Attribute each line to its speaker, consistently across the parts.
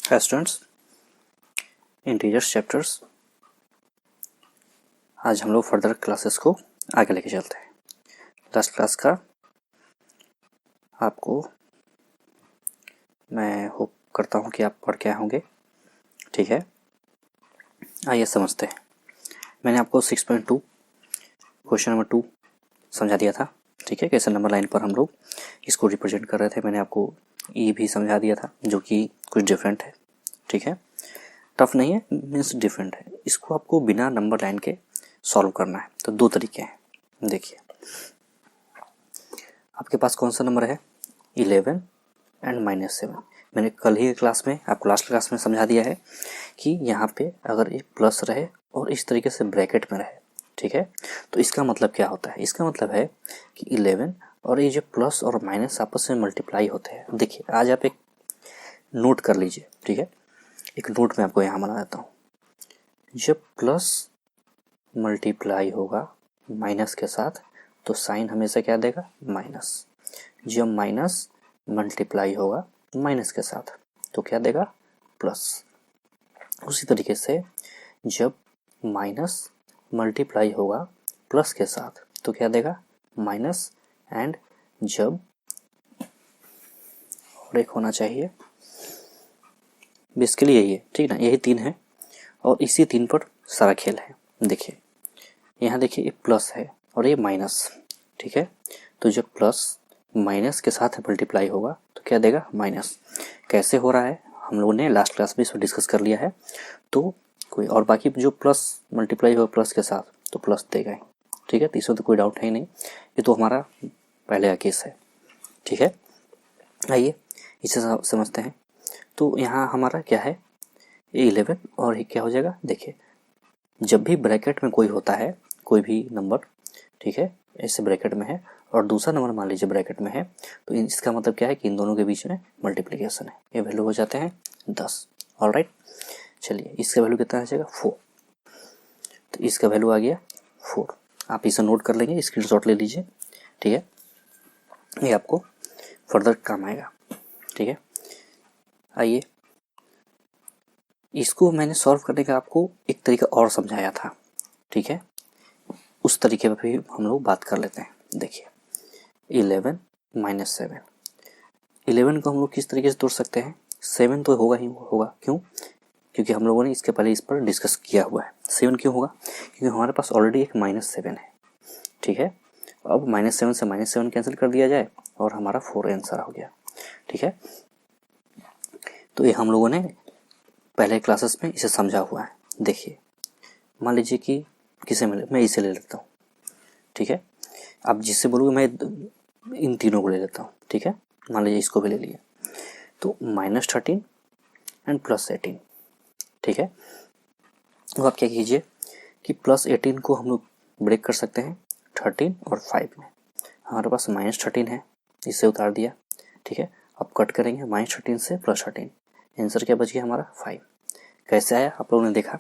Speaker 1: Hi students, integers chapters. आज हम लोग फर्दर क्लासेस को आगे लेके चलते हैं। लास्ट क्लास का आपको मैं होप करता हूँ कि आप पढ़ के आए होंगे। ठीक है, आइए समझते हैं। मैंने आपको 6.2 क्वेश्चन नंबर 2 समझा दिया था। ठीक है, कैसे नंबर लाइन पर हम लोग इसको रिप्रेजेंट कर रहे थे। मैंने आपको ई भी समझा दिया था, जो कि कुछ डिफरेंट है। ठीक है, टफ नहीं है, मीन्स डिफरेंट है। इसको आपको बिना नंबर लाइन के सॉल्व करना है। तो दो तरीके हैं। देखिए, आपके पास कौन सा नंबर है, 11 एंड -7। मैंने कल ही क्लास में आपको लास्ट क्लास में समझा दिया है कि यहाँ पे अगर ये प्लस रहे और इस तरीके से ब्रैकेट में रहे, ठीक है, तो इसका मतलब क्या होता है। इसका मतलब है कि 11 और ये जो प्लस और माइनस आपस में मल्टीप्लाई होते हैं। देखिए, आज आप एक नोट कर लीजिए। ठीक है, एक नोट मैं आपको यहाँ बना देता हूँ। जब प्लस मल्टीप्लाई होगा माइनस के साथ तो साइन हमेशा क्या देगा, माइनस। जब माइनस मल्टीप्लाई होगा माइनस के साथ तो क्या देगा, प्लस। उसी तरीके से जब माइनस मल्टीप्लाई होगा प्लस के साथ तो क्या देगा, माइनस। एंड जब और एक होना चाहिए, बेसिकली यही है। ठीक ना, यही तीन है और इसी तीन पर सारा खेल है। देखिए, यहाँ देखिए, ये प्लस है और ये माइनस। ठीक है, तो जब प्लस माइनस के साथ मल्टीप्लाई होगा तो क्या देगा, माइनस। कैसे हो रहा है हम लोगों ने लास्ट क्लास में इसको डिस्कस कर लिया है। तो कोई और बाकी जो प्लस मल्टीप्लाई होगा प्लस के साथ तो प्लस देगा ही। ठीक है, तो इसमें तो कोई डाउट है ही नहीं, ये तो हमारा पहले का केस है। ठीक है, आइए इसे समझते हैं। तो यहाँ हमारा क्या है, 11 और क्या हो जाएगा। देखिए, जब भी ब्रैकेट में कोई होता है, कोई भी नंबर, ठीक है, ऐसे ब्रैकेट में है और दूसरा नंबर मान लीजिए ब्रैकेट में है, तो इसका मतलब क्या है कि इन दोनों के बीच में मल्टीप्लिकेशन है। ये वैल्यू हो जाते हैं 10। ऑलराइट, चलिए इसका वैल्यू कितना आ जाएगा, 4। तो इसका वैल्यू आ गया 4। आप इसे नोट कर लेंगे, स्क्रीनशॉट ले लीजिए। ठीक है, ये आपको फर्दर काम आएगा। ठीक है, आइए इसको मैंने सॉल्व करने का आपको एक तरीका और समझाया था। ठीक है, उस तरीके पर भी हम लोग बात कर लेते हैं। देखिए, 11 - 7। 11 को हम लोग किस तरीके से तोड़ सकते हैं, 7 तो होगा ही होगा। क्यों, क्योंकि हम लोगों ने इसके पहले इस पर डिस्कस किया हुआ है। 7 क्यों होगा, क्योंकि हमारे पास ऑलरेडी एक -7 है। ठीक है, अब -7 से -7 कैंसिल कर दिया जाए और हमारा 4 आंसर हो गया। ठीक है, तो ये हम लोगों ने पहले क्लासेस में इसे समझा हुआ है। देखिए, मान लीजिए कि किसे मिले, मैं इसे ले लेता हूँ। ठीक है, आप जिससे बोलोगे मैं इन तीनों को ले लेता हूँ। ठीक है, मान लीजिए इसको भी ले लिया, तो -13 एंड +18। ठीक है, अब आप क्या कीजिए कि +18 को हम लोग ब्रेक कर सकते हैं 13 और 5 में। हमारे पास -13 है, इससे उतार दिया। ठीक है, अब कट करेंगे -13 से +13, आंसर क्या बच गया हमारा, 5। कैसे आया आप लोगों ने देखा।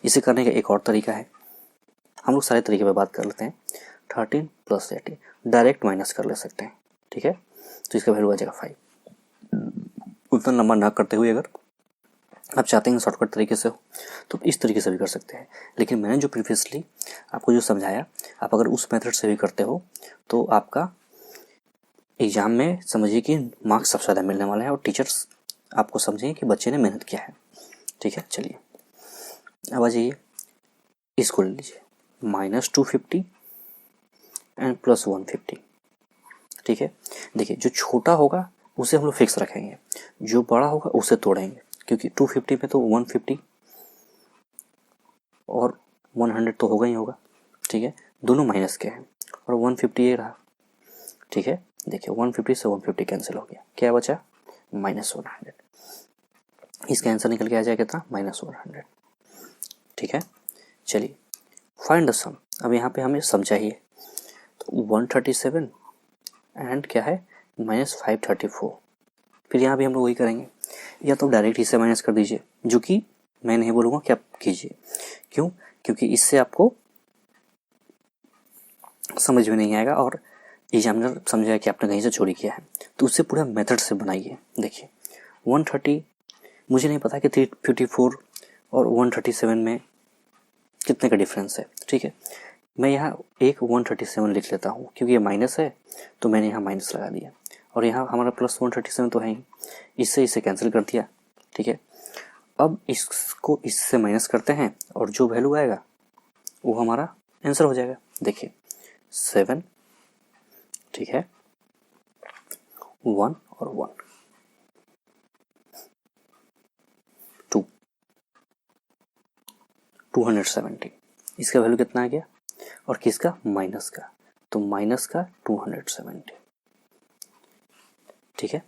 Speaker 1: इसे करने का एक और तरीका है, हम लोग सारे तरीके पर बात कर लेते हैं। 13 + 18 डायरेक्ट माइनस कर ले सकते हैं। ठीक है, तो इसका वैल्यू आ जाएगा 5। उतना लंबा ना करते हुए अगर आप चाहते हैं शॉर्टकट तरीके से हो तो इस तरीके से भी कर सकते हैं। लेकिन मैंने जो प्रीवियसली आपको जो समझाया, आप अगर उस मेथड से भी करते हो तो आपका एग्ज़ाम में समझिए कि मार्क्स सबसे ज़्यादा मिलने वाला है और टीचर्स आपको समझेंगे कि बच्चे ने मेहनत किया है। ठीक है, चलिए अब आ जाइए, इसको ले लीजिए, -250 एंड +150। ठीक है, देखिए जो छोटा होगा उसे हम लोग फिक्स रखेंगे, जो बड़ा होगा उसे तोड़ेंगे, क्योंकि 250 में तो 150 और 100 तो होगा ही होगा। ठीक है, दोनों माइनस के हैं और 150 ये रहा। ठीक है, देखिए 150 से 150 कैंसिल हो गया, क्या बचा, -100। इसका आंसर निकल के आ जाएगा कितना, -100। ठीक है, चलिए फाइंड द सम। अब यहाँ पे हमें सम चाहिए, तो 137 एंड क्या है, -534। फिर यहाँ भी हम लोग वही करेंगे, या तो डायरेक्ट इसे माइनस कर दीजिए, जो कि मैं नहीं बोलूँगा कि आप कीजिए। क्यों, क्योंकि इससे आपको समझ में नहीं आएगा और एग्जामिनर समझेगा कि आपने कहीं से चोरी किया है। तो उससे पूरा मेथड से बनाइए। देखिए 130 मुझे नहीं पता कि 354 और 137 में कितने का डिफरेंस है, ठीक है। मैं यहाँ एक 137 लिख लेता हूँ, क्योंकि ये माइनस है तो मैंने यहाँ माइनस लगा दिया, और यहाँ हमारा प्लस 137 तो है ही, इससे इसे कैंसिल कर दिया, ठीक है। अब इसको इससे माइनस करते हैं और जो वैल्यू आएगा वो हमारा आंसर हो जाएगा। देखिए 7, ठीक है, 1 और 1, 2, 270, इसका वैल्यू कितना आ गया, और किसका, माइनस का, तो माइनस का 270, ठीक है।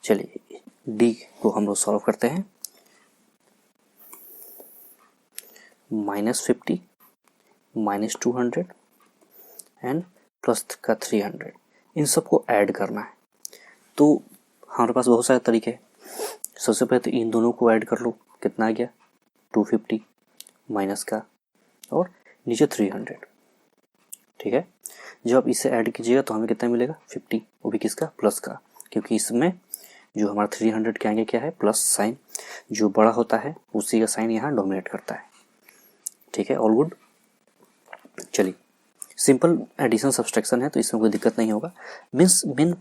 Speaker 1: चलिए डी को हम लोग सॉल्व करते हैं। -50 -200 एंड प्लस का 300, इन सबको ऐड करना है। तो हमारे पास बहुत सारे तरीके हैं। सबसे पहले तो इन दोनों को ऐड कर लो, कितना आ गया 250 माइनस का और नीचे 300, ठीक है। जब आप इसे ऐड कीजिएगा तो हमें कितना मिलेगा 50, वो भी किसका, प्लस का, क्योंकि इसमें जो हमारा 300 के आगे क्या है, प्लस साइन, जो बड़ा होता है उसी का साइन यहाँ डोमिनेट करता है, ठीक है। All good. चलिए सिंपल एडिशन सब्सट्रैक्शन है तो इसमें कोई दिक्कत नहीं होगा, मीन्स मेन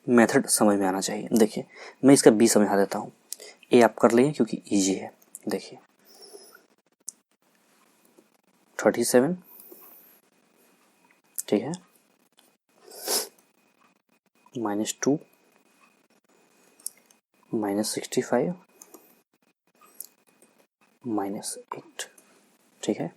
Speaker 1: मेथड समझ में आना चाहिए। देखिए मैं इसका बी समझा देता हूँ, ए आप कर लेंगे क्योंकि इजी है। देखिए 37, ठीक है, -2 -65 -8, ठीक है।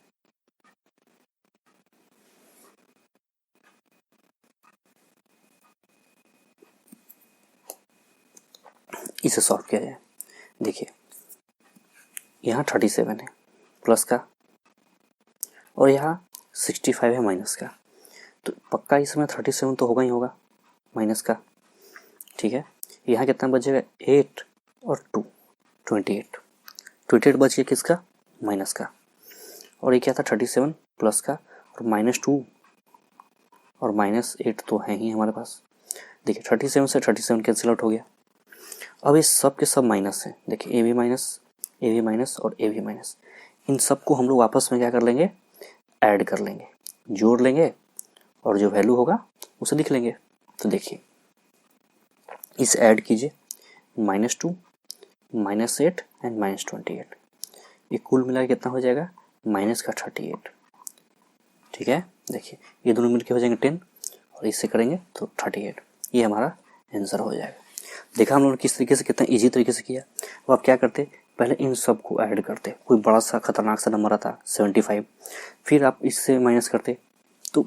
Speaker 1: इसे सॉल्व किया जाए। देखिए यहाँ 37 है प्लस का और यहाँ 65 है माइनस का, तो पक्का इसमें 37 तो होगा ही होगा माइनस का, ठीक है। यहाँ कितना बचेगा 8 और 2 28, 28 बच गया किसका, माइनस का, और ये क्या था 37 प्लस का और -2 और -8 तो है ही हमारे पास। देखिए 37 से 37 कैंसिल आउट हो गया। अब इस सब के सब माइनस हैं, देखिए ए भी माइनस, ए भी माइनस और ए भी माइनस, इन सब को हम लोग आपस में क्या कर लेंगे, ऐड कर लेंगे, जोड़ लेंगे और जो वैल्यू होगा उसे लिख लेंगे। तो देखिए इसे ऐड कीजिए, -2 -8 एंड -28, ये कुल मिला के कितना हो जाएगा, माइनस का 38, ठीक है। देखिए ये दोनों मिलके हो जाएंगे 10 और इससे करेंगे तो 38, ये हमारा आंसर हो जाएगा। देखा हम लोगों ने किस तरीके से, कितना इजी तरीके से किया। अब आप क्या करते, पहले इन सब को ऐड करते, कोई बड़ा सा खतरनाक सा नंबर आता 75, फिर आप इससे माइनस करते तो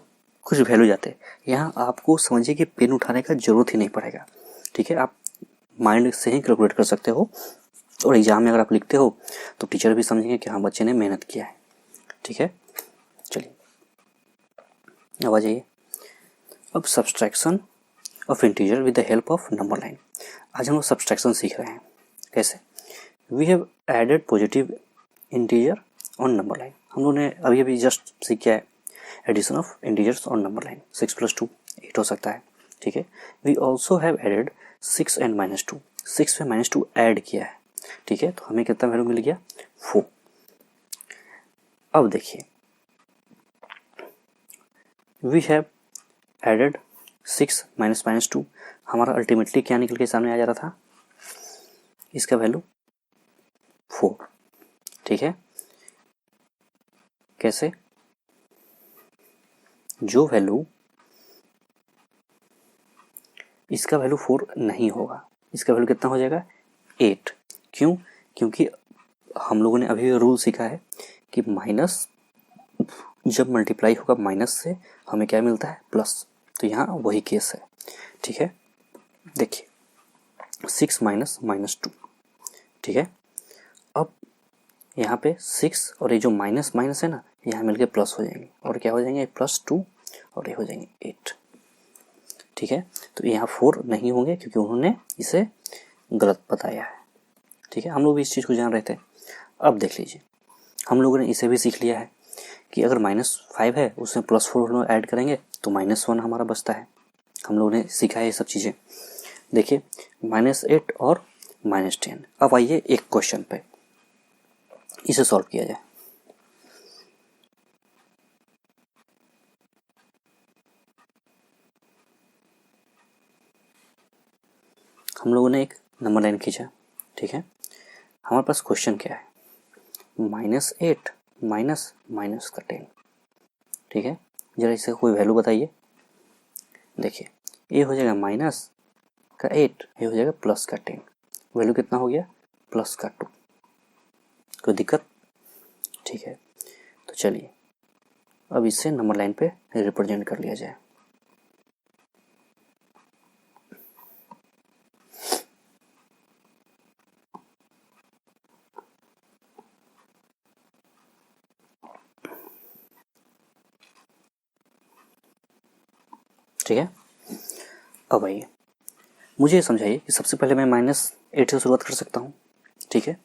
Speaker 1: कुछ वैल्यू जाते। यहाँ आपको समझिए कि पेन उठाने का जरूरत ही नहीं पड़ेगा, ठीक है। आप माइंड से ही कैलकुलेट कर सकते हो और एग्जाम में अगर आप लिखते हो तो टीचर भी समझेंगे कि हाँ बच्चे ने मेहनत किया है, ठीक है। चलिए अब आ जाइए, अब subtraction of integer with the help of number line. आज हम लोग सब्सट्रैक्शन सीख रहे हैं। कैसे, we have added positive integer on number line. हम लोगों ने अभी अभी जस्ट सीख किया है addition of integers on number line. 6 + 2 8 हो सकता है, ठीक है। We also have added 6 and -2, 6 में -2 ऐड किया है, ठीक है। तो हमें कितना वैल्यू मिल गया 4। अब देखिए वी हैव एडेड 6 -2, हमारा अल्टीमेटली क्या निकल के सामने आ जा रहा था, इसका वैल्यू 4, ठीक है। कैसे, जो वैल्यू, इसका वैल्यू 4 नहीं होगा, इसका वैल्यू कितना हो जाएगा 8। क्यों, क्योंकि हम लोगों ने अभी रूल सीखा है कि माइनस जब मल्टीप्लाई होगा माइनस से हमें क्या मिलता है, प्लस। तो यहाँ वही केस है, ठीक है। देखिए 6 -2, ठीक है। अब यहाँ पे 6 और ये जो माइनस माइनस है ना, यहाँ मिलके प्लस हो जाएंगे और क्या हो जाएंगे +2 और ये हो जाएंगे 8, ठीक है। तो यहाँ 4 नहीं होंगे क्योंकि उन्होंने इसे गलत बताया है, ठीक है। हम लोग भी इस चीज़ को जान रहे थे। अब देख लीजिए हम लोगों ने इसे भी सीख लिया है कि अगर -5 है उसमें +4 ऐड करेंगे तो -1 हमारा बचता है। हम लोगों ने सीखा है ये सब चीज़ें। देखिए -8 और -10। अब आइए एक क्वेश्चन पे, इसे सॉल्व किया जाए। हम लोगों ने एक नंबर लाइन खींचा, ठीक है। हमारे पास क्वेश्चन क्या है, -8 माइनस माइनस का 10, ठीक है। जरा इससे कोई वैल्यू बताइए। देखिए ये हो जाएगा माइनस का 8, ये हो जाएगा प्लस का 10। वैल्यू कितना हो गया, प्लस का 2। कोई दिक्कत, ठीक है। तो चलिए अब इससे नंबर लाइन पे रिप्रेजेंट कर लिया जाए। ठीक है, अब आइए मुझे ये समझाइए कि सबसे पहले मैं -8 से शुरुआत कर सकता हूँ, ठीक है।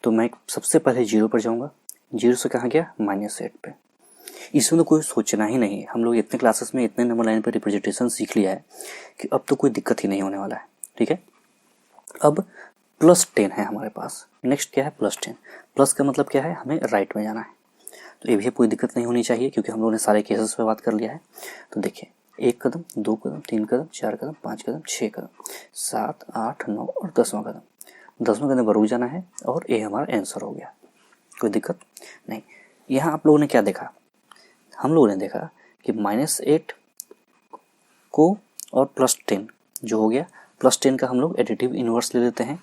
Speaker 1: तो मैं सबसे पहले 0 पर जाऊँगा, 0 से कहाँ गया, -8 पे। इसमें तो कोई सोचना ही नहीं है। हम लोग इतने क्लासेस में इतने नंबर लाइन पर रिप्रेजेंटेशन सीख लिया है कि अब तो कोई दिक्कत ही नहीं होने वाला है, ठीक है। अब +10 है हमारे पास, नेक्स्ट क्या है, +10। प्लस का मतलब क्या है, हमें राइट में जाना है। तो ये भी कोई दिक्कत नहीं होनी चाहिए क्योंकि हम लोगों ने सारे केसेस पे बात कर लिया है। तो देखिए 1 कदम, 2 कदम, 3 कदम, 4 कदम, 5 कदम, 6 कदम, 7, 8, 9 और 10वां कदम। 10वें कदम पर रुक जाना है और ये हमारा आंसर हो गया। कोई दिक्कत नहीं। यहाँ आप लोगों ने क्या देखा, हम लोगों ने देखा कि -8 को और +10 जो हो गया, +10 का हम लोग एडिटिव इनवर्स ले लेते हैं,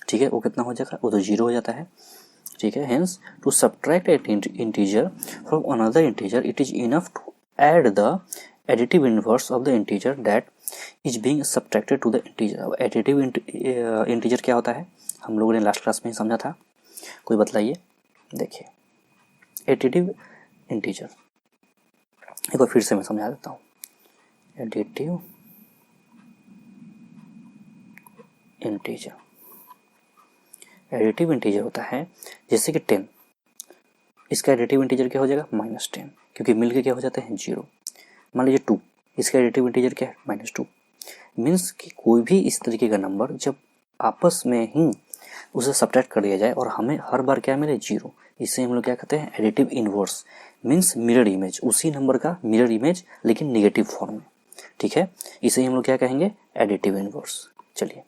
Speaker 1: ठीक है। वो कितना हो जाएगा, वो तो 0 हो जाता है, ठीक है। Hence to subtract an integer from another integer it is enough to add the additive inverse of the integer that is being subtracted to the integer. अब एडिटिव इंटीजर क्या होता है, हम लोगों ने लास्ट क्लास में ही समझा था, कोई बतलाइए। देखिए एडिटिव इंटीजर एक बार फिर से मैं समझा देता हूँ। एडिटिव इंटीजर, एडिटिव इंटीजर होता है जैसे कि 10, इसका एडिटिव इंटीजर क्या हो जाएगा, -10, क्योंकि मिलके क्या हो जाते हैं 0। मान लीजिए 2, इसका एडिटिव इंटीजर क्या है, -2। मीन्स कि कोई भी इस तरीके का नंबर जब आपस में ही उसे सब्ट्रैक्ट कर दिया जाए और हमें हर बार क्या मिले, 0, इसे हम लोग क्या कहते हैं, additive inverse. Means mirror image, उसी नंबर का मिरर इमेज लेकिन नेगेटिव फॉर्म में, ठीक है। इसे हम लोग क्या कहेंगे, एडिटिव इनवर्स। चलिए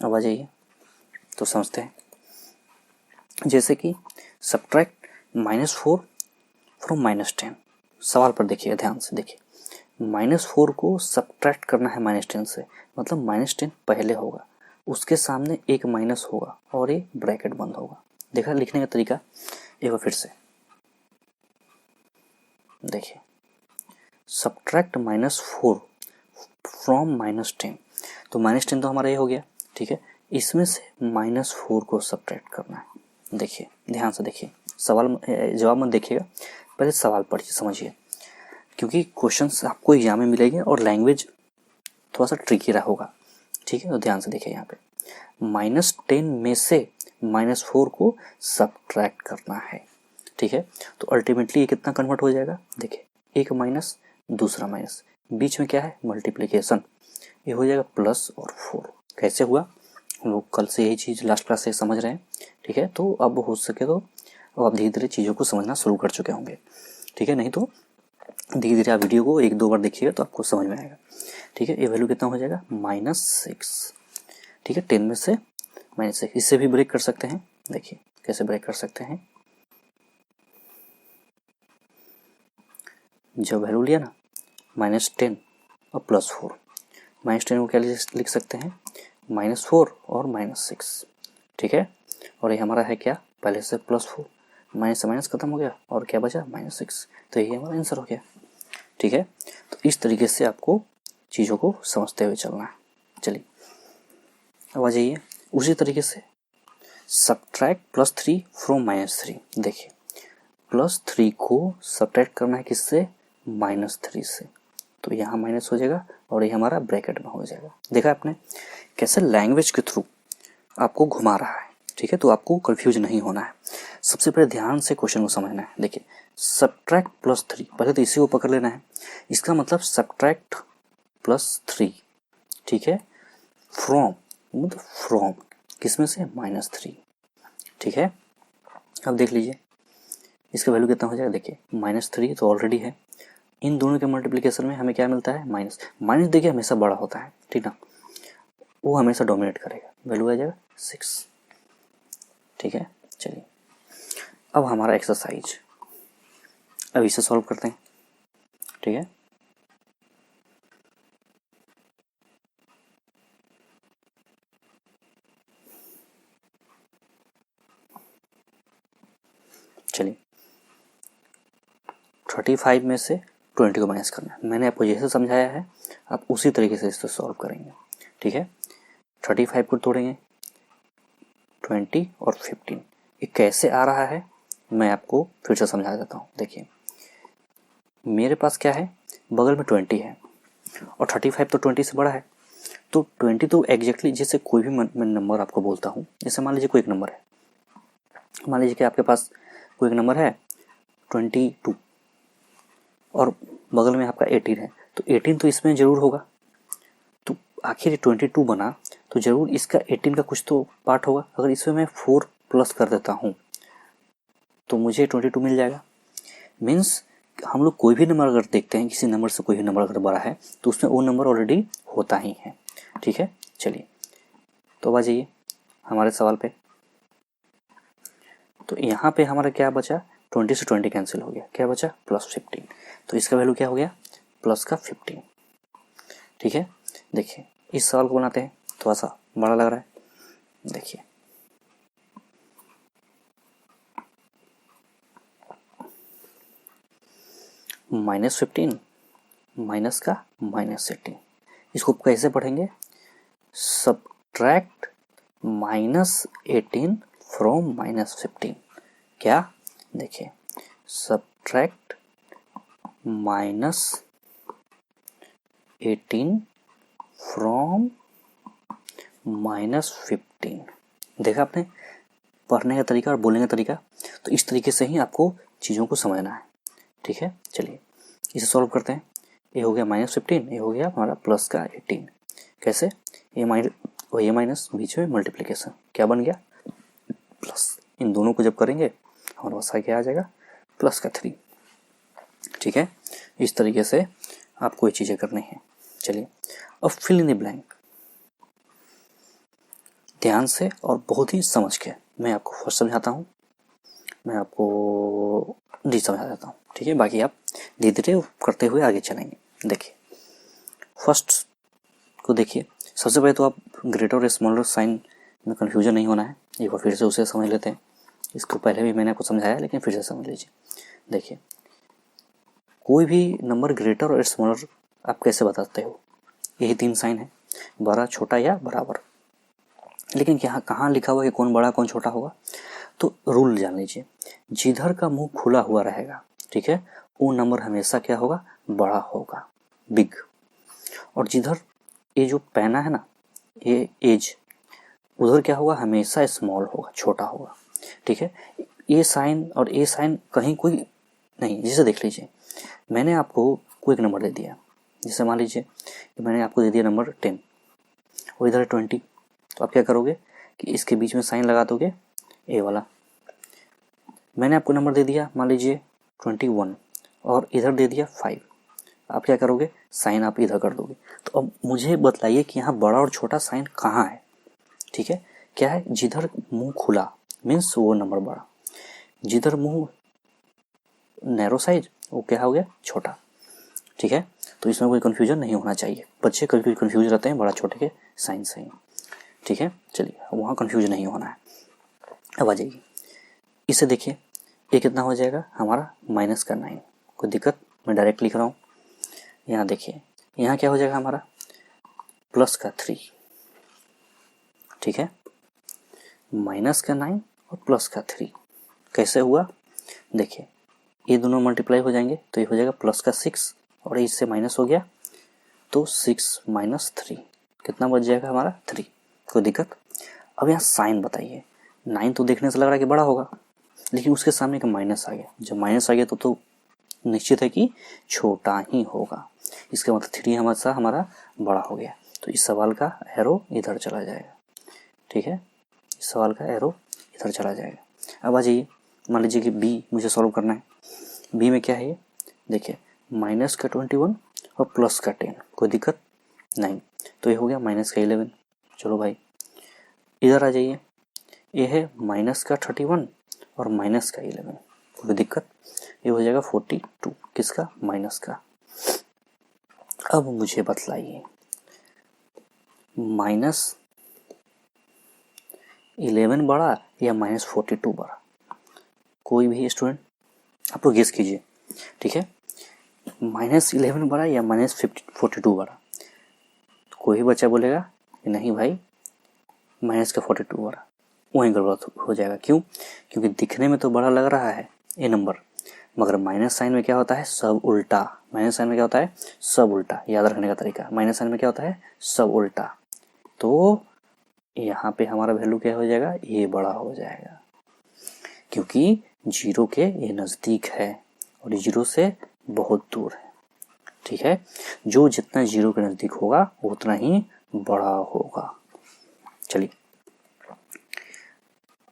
Speaker 1: अब आ जाइए तो समझते हैं। जैसे कि सब्ट्रैक्ट -4 फ्रॉम -10। सवाल पर देखिए, ध्यान से देखिए, -4 को सब्ट्रैक्ट करना है -10 से, मतलब -10 पहले होगा, उसके सामने एक माइनस होगा और ये ब्रैकेट बंद होगा। देखा लिखने का तरीका, एक बार फिर से देखिए, सब्ट्रैक्ट -4 फ्रॉम -10, तो -10 तो हमारा ये हो गया, ठीक है। इसमें से -4 को सब्ट्रैक्ट करना है। देखिए ध्यान से देखिए, सवाल जवाब मत देखिएगा, पहले सवाल पढ़िए, समझिए, क्योंकि क्वेश्चंस आपको एग्जाम में मिलेंगे और लैंग्वेज थोड़ा सा ट्रिकी रहा होगा, ठीक है। तो ध्यान से देखिए, यहाँ पे -10 में से -4 को सब्ट्रैक्ट करना है, ठीक है। तो अल्टीमेटली ये कितना कन्वर्ट हो जाएगा, देखिए एक माइनस दूसरा माइनस, बीच में क्या है, मल्टीप्लिकेशन, ये हो जाएगा प्लस और 4। कैसे हुआ, हम लोग कल से यही चीज़ लास्ट क्लास से समझ रहे हैं, ठीक है। तो अब हो सके तो अब आप धीरे धीरे चीज़ों को समझना शुरू कर चुके होंगे, ठीक है। नहीं तो धीरे धीरे आप वीडियो को 1-2 बार देखिएगा तो आपको समझ में आएगा, ठीक है। ये वैल्यू कितना हो जाएगा, -6, ठीक है। 10 में से -6, इससे भी ब्रेक कर सकते हैं। देखिए कैसे ब्रेक कर सकते हैं, जब वैल्यू लिया ना -10 और +4, -10 को क्या लिख सकते हैं, -4 और -6, ठीक है। और ये हमारा है क्या, पहले से +4, माइनस से माइनस खत्म हो गया और क्या बचा, -6, तो यही हमारा आंसर हो गया, ठीक है। तो इस तरीके से आपको चीज़ों को समझते हुए चलना है। चलिए अब आ जाइए, उसी तरीके से सब्ट्रैक्ट +3 फ्रॉम -3। देखिए +3 को सब्ट्रैक्ट करना है किससे, -3 से, तो यहाँ माइनस हो जाएगा और ये हमारा ब्रैकेट में हो जाएगा। देखा आपने कैसे लैंग्वेज के थ्रू आपको घुमा रहा है, ठीक है। तो आपको कंफ्यूज नहीं होना है, सबसे पहले ध्यान से क्वेश्चन को समझना है। देखिए सब्ट्रैक्ट +3, पहले तो इसी को पकड़ लेना है, इसका मतलब सब्ट्रैक्ट +3, ठीक है, फ्रॉम मतलब फ्रॉम किसमें से, -3। ठीक है, अब देख लीजिए इसका वैल्यू कितना हो जाएगा। देखिए -3 तो ऑलरेडी है, इन दोनों के मल्टीप्लिकेशन में हमें क्या मिलता है, माइनस। माइनस देखिए हमेशा बड़ा होता है, ठीक ना, वो हमेशा डोमिनेट करेगा, वैल्यू आ जाएगा 6। ठीक है, चलिए अब हमारा एक्सरसाइज, अब इसे सॉल्व करते हैं। ठीक है, चलिए 35 में से 20 को माइनस करना है। मैंने आपको जैसे समझाया है आप उसी तरीके से इसे सॉल्व करेंगे। ठीक है, 35 को तोड़ेंगे, 20 और 15। ये कैसे आ रहा है मैं आपको फिर से समझा देता हूँ। देखिए मेरे पास क्या है, बगल में 20 है और 35 तो 20 से बड़ा है, तो 20 तो एग्जैक्टली जैसे कोई भी मैं नंबर आपको बोलता हूँ, जैसे मान लीजिए कोई एक नंबर है, मान लीजिए कि आपके पास कोई एक नंबर है 22 और बगल में आपका 18 है, तो 18 तो इसमें ज़रूर होगा, तो आखिर 22 बना तो ज़रूर इसका 18 का कुछ तो पार्ट होगा। अगर इसमें मैं 4 प्लस कर देता हूँ तो मुझे 22 मिल जाएगा। मीन्स हम लोग कोई भी नंबर अगर देखते हैं, किसी नंबर से कोई भी नंबर अगर बड़ा है तो उसमें वो नंबर ऑलरेडी होता ही है। ठीक है, चलिए तो आ जाइए हमारे सवाल पे। तो यहाँ पे हमारा क्या बचा, 20 से 20 कैंसिल हो गया, क्या बचा +15, तो इसका वैल्यू क्या हो गया प्लस का 15। ठीक है, देखिए इस सवाल को बनाते हैं, थोड़ा सा बड़ा लग रहा है। देखिए -15 माइनस का -18, इसको कैसे पढ़ेंगे, सब्ट्रैक्ट -18 फ्रॉम -15। क्या, देखिए सब्ट्रैक्ट -18 फ्रॉम -15। देखा आपने पढ़ने का तरीका और बोलने का तरीका, तो इस तरीके से ही आपको चीज़ों को समझना है। ठीक है, चलिए इसे सॉल्व करते हैं। ये हो गया -15, ये हो गया हमारा प्लस का 18। कैसे, ये माइनस और ये माइनस, बीच में मल्टीप्लिकेशन, क्या बन गया प्लस। इन दोनों को जब करेंगे हमारे पास क्या आ जाएगा प्लस का 3। ठीक है, इस तरीके से आपको ये चीज़ें करनी है। चलिए अब फिल इन द ब्लैंक, ध्यान से और बहुत ही समझ के। मैं आपको फर्स्ट समझाता हूँ, मैं आपको डी समझा देता हूँ। ठीक है, बाकी आप धीरे धीरे करते हुए आगे चलेंगे। देखिए फर्स्ट को देखिए, सबसे पहले तो आप ग्रेटर और स्मॉलर साइन में कन्फ्यूजन नहीं होना है। एक बार फिर से उसे समझ लेते हैं, इसको पहले भी मैंने आपको समझाया लेकिन फिर से समझ लीजिए। देखिए कोई भी नंबर ग्रेटर और स्मॉलर आप कैसे बताते हो, यही 3 साइन है, बड़ा छोटा या बराबर। लेकिन यहाँ कहाँ लिखा हुआ है कि कौन बड़ा कौन छोटा होगा, तो रूल जान लीजिए, जिधर का मुंह खुला हुआ रहेगा, ठीक है, वो नंबर हमेशा क्या होगा बड़ा होगा, बिग। और जिधर ये जो पैना है ना, ये एज, उधर क्या होगा हमेशा स्मॉल होगा, छोटा होगा। ठीक है, ये साइन और ये साइन कहीं कोई नहीं। जैसे देख लीजिए मैंने आपको कोई एक नंबर दे दिया, जैसे मान लीजिए मैंने आपको दे दिया नंबर 10 और इधर 20, तो आप क्या करोगे कि इसके बीच में साइन लगा दोगे ए वाला। मैंने आपको नंबर दे दिया मान लीजिए 21 और इधर दे दिया 5, आप क्या करोगे साइन आप इधर कर दोगे। तो अब मुझे बतलाइए कि यहाँ बड़ा और छोटा साइन कहाँ है। ठीक है, क्या है, जिधर मुंह खुला मीन्स वो नंबर बड़ा, जिधर मुंह नैरो साइज वो क्या हो गया छोटा। ठीक है, तो इसमें कोई कन्फ्यूजन नहीं होना चाहिए, बच्चे कभी कन्फ्यूज रहते हैं बड़ा छोटे के साइन से। ठीक है, चलिए वहाँ कन्फ्यूज नहीं होना है। अब आ जाइए इसे देखिए, ये कितना हो जाएगा हमारा माइनस का 9, कोई दिक्कत, मैं डायरेक्ट लिख रहा हूँ। यहाँ देखिए यहाँ क्या हो जाएगा हमारा प्लस का 3। ठीक है, माइनस का 9 और प्लस का 3 कैसे हुआ, देखिए ये दोनों मल्टीप्लाई हो जाएंगे तो ये हो जाएगा प्लस का 6 और इससे माइनस हो गया तो 6 - 3 कितना बच जाएगा हमारा 3, कोई दिक्कत। अब यहाँ साइन बताइए, 9 तो देखने से लग रहा है कि बड़ा होगा, लेकिन उसके सामने का माइनस आ गया, जब माइनस आ गया तो निश्चित है कि छोटा ही होगा, इसका मतलब 3 हमेशा हमारा बड़ा हो गया, तो इस सवाल का एरो इधर चला जाएगा। ठीक है, इस सवाल का एरो इधर चला जाएगा। अब आ जाइए, मान लीजिए कि बी मुझे सॉल्व करना है। बी में क्या है ये, देखिए माइनस का 21 और प्लस का 10, कोई दिक्कत नहीं, तो ये हो गया माइनस का 11। चलो भाई इधर आ जाइए, ये है माइनस का 31 और माइनस का 11, कोई दिक्कत, ये हो जाएगा 42, किसका, माइनस का। अब मुझे बतलाइए माइनस 11 बड़ा या माइनस 42 बड़ा, कोई भी स्टूडेंट आप लोग गेस कीजिए, ठीक है, माइनस 11 बड़ा या माइनस 42 बड़ा। कोई भी बच्चा बोलेगा कि नहीं भाई माइनस का 42 बड़ा, वहीं गड़बड़ हो जाएगा। क्यों, क्योंकि दिखने में तो बड़ा लग रहा है ये नंबर, मगर माइनस साइन में क्या होता है, सब उल्टा। माइनस साइन में क्या होता है, सब उल्टा, याद रखने का तरीका, माइनस साइन में क्या होता है, सब उल्टा। तो यहाँ पे हमारा वैल्यू क्या हो जाएगा, ये बड़ा हो जाएगा, क्योंकि जीरो के ये नज़दीक है और जीरो से बहुत दूर है, ठीक है। जो जितना जीरो के नज़दीक होगा वो उतना ही बड़ा होगा। चलिए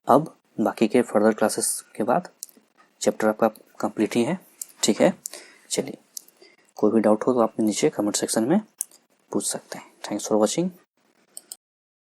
Speaker 1: अब बाकी के फर्दर क्लासेस के बाद चैप्टर आपका कंप्लीट ही है, ठीक है। चलिए कोई भी डाउट हो तो आप नीचे कमेंट सेक्शन में पूछ सकते हैं। Thanks for watching.